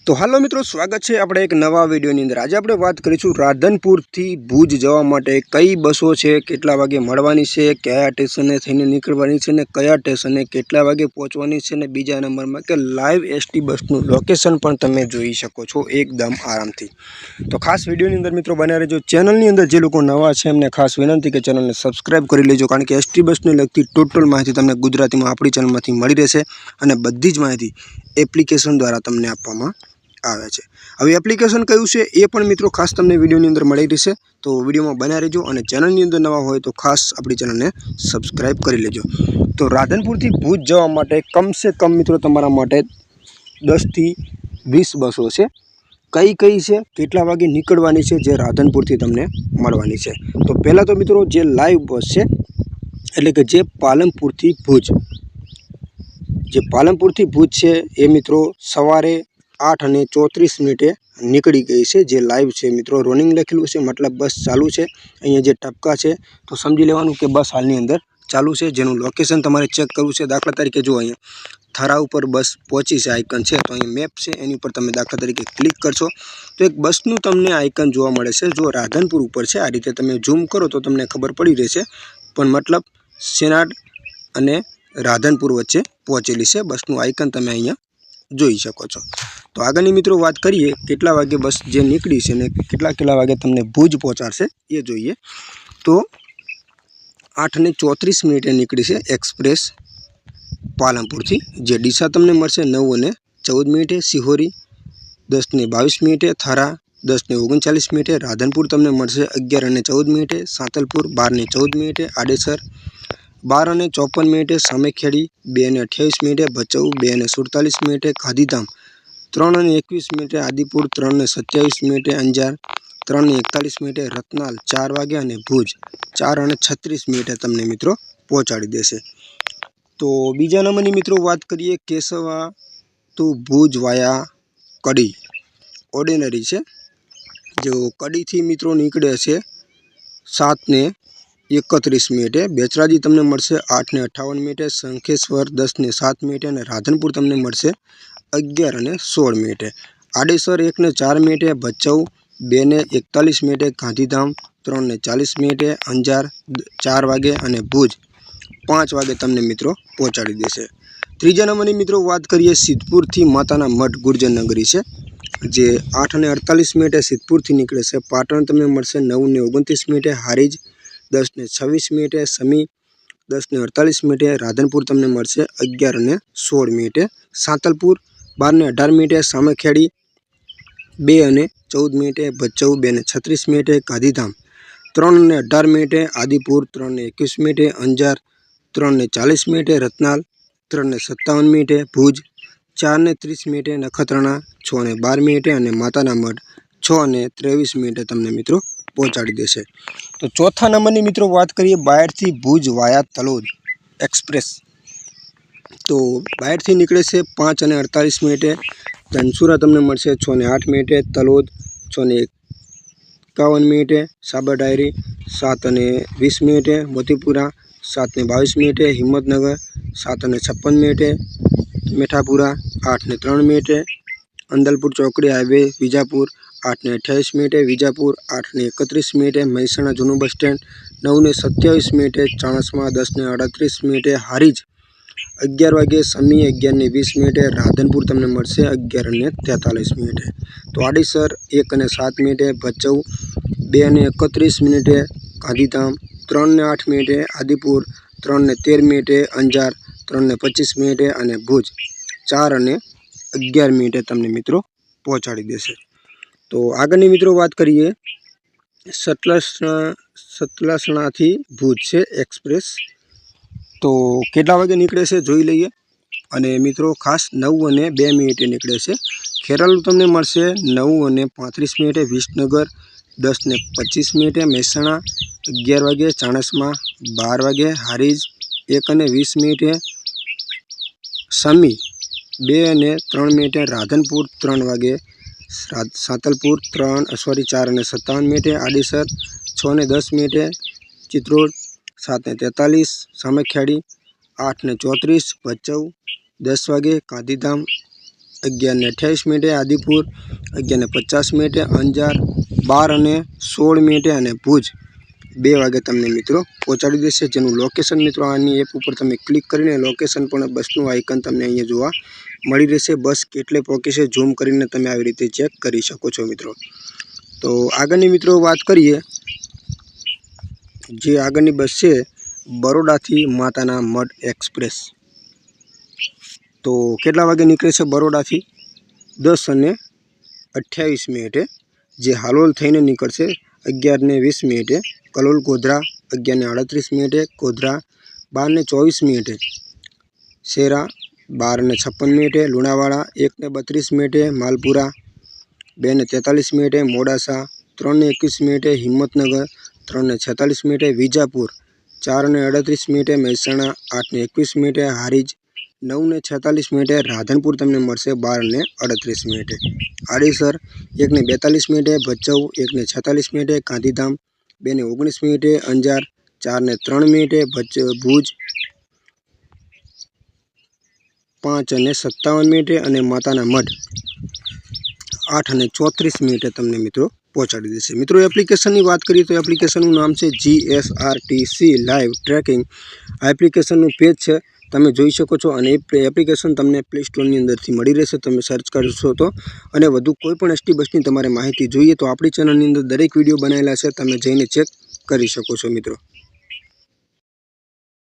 तो हेलो मित्रों, स्वागत है अपने एक नवा वीडियो ની અંદર। આજે આપણે વાત કરીશું રાધનપુર થી ભુજ જવા માટે કઈ બસો છે, કેટલા વાગે મળવાની છે, કયા સ્ટેશને થઈને નીકળવાની છે ને કયા સ્ટેશને કેટલા વાગે પહોંચવાની છે ને બીજા નંબરમાં કે લાઈવ એસટી બસનું લોકેશન પણ તમે જોઈ શકો છો એકદમ આરામથી। તો ખાસ વિડિયોની અંદર મિત્રો બન્યા રહેજો। ચેનલની અંદર જે લોકો નવા છે એમને ખાસ વિનંતી કે ચેનલને સબસ્ક્રાઇબ કરી લેજો, કારણ કે એસટી બસને લગતી ટોટલ માહિતી તમને ગુજરાતીમાં આપણી ચેનલમાંથી મળી રહેશે અને બધી જ માહિતી એપ્લિકેશન દ્વારા તમને આપવામાં આવે છે। હવે એપ્લિકેશન કયું છે એ પણ મિત્રો ખાસ તમને વિડિયોની અંદર મળી રહેશે, તો વિડિયોમાં બન્યા રહેજો અને ચેનલની અંદર નવા હોય તો ખાસ આપણી ચેનલને સબસ્ક્રાઇબ કરી લેજો। તો રાધનપુરથી ભુજ જવા માટે કમસે કમ મિત્રો તમારા માટે 10 થી 20 બસો છે। કઈ છે, કેટલા વાગે નીકળવાની છે, જે રાધનપુરથી તમને મળવાની છે। તો પહેલા તો મિત્રો જે લાઈવ બસ છે એટલે કે જે પાલનપુરથી ભુજ છે એ મિત્રો સવારે 8:34 નીકળી ગઈ છે। જે લાઈવ છે મિત્રો રનિંગ લખેલું છે, મતલબ બસ ચાલુ છે। અહીંયા જે ટપકા છે તો સમજી લેવાનું કે બસ હાલની અંદર ચાલુ છે, જેનું લોકેશન તમારે ચેક કરવું છે। દાખલા તરીકે જો અહીંયા થરા ઉપર બસ પહોંચી છે, આઇકન છે, તો અહીંયા મેપ છે એની ઉપર તમે દાખલા તરીકે ક્લિક કરશો તો એક બસનું તમને આઇકન જોવા મળે છે। જો રાધનપુર ઉપર છે, આ રીતે તમે ઝૂમ કરો તો તમને ખબર પડી રહેશે, પણ મતલબ સેનાડ અને રાધનપુર વચ્ચે પહોંચેલી છે બસનું આઇકન તમે અહીંયા જોઈ શકો છો। તો આગળની મિત્રો વાત કરીએ કેટલા વાગે બસ જે નીકળી છે ને કેટલા વાગે તમને ભુજ પહોંચાડશે એ જોઈએ। તો 8:34 નીકળી છે એક્સપ્રેસ પાલનપુરથી, જે ડીસા તમને મળશે 9:14, સિહોરી 10:22, થરા 10:39, રાધનપુર તમને મળશે 11:14, સાંતલપુર 12:14, આડેસર 12:54, સામેખેડી 2:28, ભચાઉ 2:47, ગાંધીધામ 3:21, આદિપુર 3:27, અંજાર 3:41, રતનાલ 4 વાગે અને ભુજ 4:36 તમને મિત્રો પહોંચાડી દેશે। તો બીજા નંબરની મિત્રો વાત કરીએ કેશવા ટુ ભુજ વાયા કડી ઓર્ડિનરી છે। જો કડીથી મિત્રો નીકળે છે 7:31, બેચરાજી તમને મળશે 8:58, શંખેશ્વર 10:07 અને રાધનપુર તમને મળશે 11:16, આડેસર 1:04, ભચાઉ 2:41, ગાંધીધામ 3:40, અંજાર 4 વાગે અને ભુજ 5 વાગે તમને મિત્રો પહોંચાડી દેશે। ત્રીજા નંબરની મિત્રો વાત કરીએ સિદ્ધપુરથી માતાના મઢ ગુર્જરનગરી છે, જે 8:48 સિદ્ધપુરથી નીકળે છે। પાટણ તમને મળશે 9:29, હારીજ 10:26, સમી 10:48, રાધનપુર તમને મળશે 11:16, સાંતલપુર 12:18, સામેખેડી 2:14, ભચાઉ 2:36, ગાંધીધામ 3:18, આદિપુર 3:21, અંજાર 3:40, રતનાલ 3:57, ભુજ 4:30, નખત્રાણા 6:12 અને માતાના મઢ 6:23 તમને મિત્રો પહોંચાડી દેશે। તો ચોથા નંબરની મિત્રો વાત કરીએ બાયડથી ભુજ વાયા તલોદ એક્સપ્રેસ। તો બાયડથી નીકળે છે 5:48, ધનસુરા તમને મળશે 6:08, તલોદ 6:51, સાબર ડાયરી 7:20, મોતીપુરા 7:22, હિંમતનગર 7:56, મેઠાપુરા 8:03, અંદલપુર ચોકડી હાઈવે વિજાપુર 8:28, વિજાપુર 8:31, મહેસાણા જૂનું બસ સ્ટેન્ડ 9:27, ચાણસ્મા 10:38, હારીજ 11 વાગે, સમી 11:20, રાધનપુર તમને મળશે 11:43, તો આડેસર 1:07, ભચાઉ 2:31, ગાંધીધામ 3:08, આદિપુર 3:13, અંજાર 3:25 અને ભુજ 4:11 તમને મિત્રો પહોંચાડી દેશે। તો આગળની મિત્રો વાત કરીએ સતલાસણાથી ભુજ છે એક્સપ્રેસ। તો કેટલા વાગે નીકળે છે જોઈ લઈએ, અને મિત્રો ખાસ 9:02 નીકળે છે। ખેરાલુ તમને મળશે 9:35, વિસનગર 10:25, મહેસાણા 11 વાગે, ચાણસ્મા 12 વાગે, હારીજ 1:20, સમી 2:03, રાધનપુર 3 વાગે, સાંતલપુર 4:57, આડેસર 6:10, ચિત્રોડ 7:43, સામેખેડી 8:34, ભચાઉ 10 વાગે, ગાંધીધામ 11:28 આદિપુર 11:50 અંજાર 12:16 અને ભુજ 2 વાગે તમને મિત્રો પહોંચાડી દેશે, જેનું લોકેશન મિત્રો આની એપ ઉપર તમે ક્લિક કરીને લોકેશન પણ બસનું આઇકન તમને અહીંયા જોવા મળી રહેશે. બસ કેટલે પહોંચી છે ઝૂમ કરીને તમે આવી રીતે ચેક કરી શકો છો મિત્રો. તો આગળની મિત્રો વાત કરીએ, જે આગળની બસ છે બરોડાથી માતાના મઢ એક્સપ્રેસ. તો કેટલા વાગે નીકળે છે બરોડાથી? 10:28 જે હાલોલ થઈને નીકળશે 11:20, કલોલ ગોધરા 11:38, ગોધરા 12:24, શેરા 12:56, લુણાવાડા 1:32, માલપુરા 2:43, મોડાસા 3:21, હિંમતનગર 3:46, વિજાપુર 4:38, મહેસાણા 8:21, હારીજ 9:46, રાધનપુર તમને મળશે 12:38, આડીસર 1:42, ભચાઉ 1:46, ગાંધીધામ 2:19, અંજાર 4:03, ભુજ 5:57 અને માતાના મઢ 8:34 તમને મિત્રો પહોંચાડી દેશે. મિત્રો એપ્લિકેશનની વાત કરીએ તો એપ્લિકેશનનું નામ છે GSRTC લાઈવ ટ્રેકિંગ. આ એપ્લિકેશનનું પેજ છે, તમે જોઈ શકો છો, અને એપ્લિકેશન તમને પ્લે સ્ટોરની અંદરથી મળી રહેશે. તમે સર્ચ કરશો તો, અને વધુ કોઈ પણ એસટી બસની તમારે માહિતી જોઈએ તો આપણી ચેનલની અંદર દરેક વિડીયો બનાવેલા છે, તમે જઈને ચેક કરી શકો છો મિત્રો.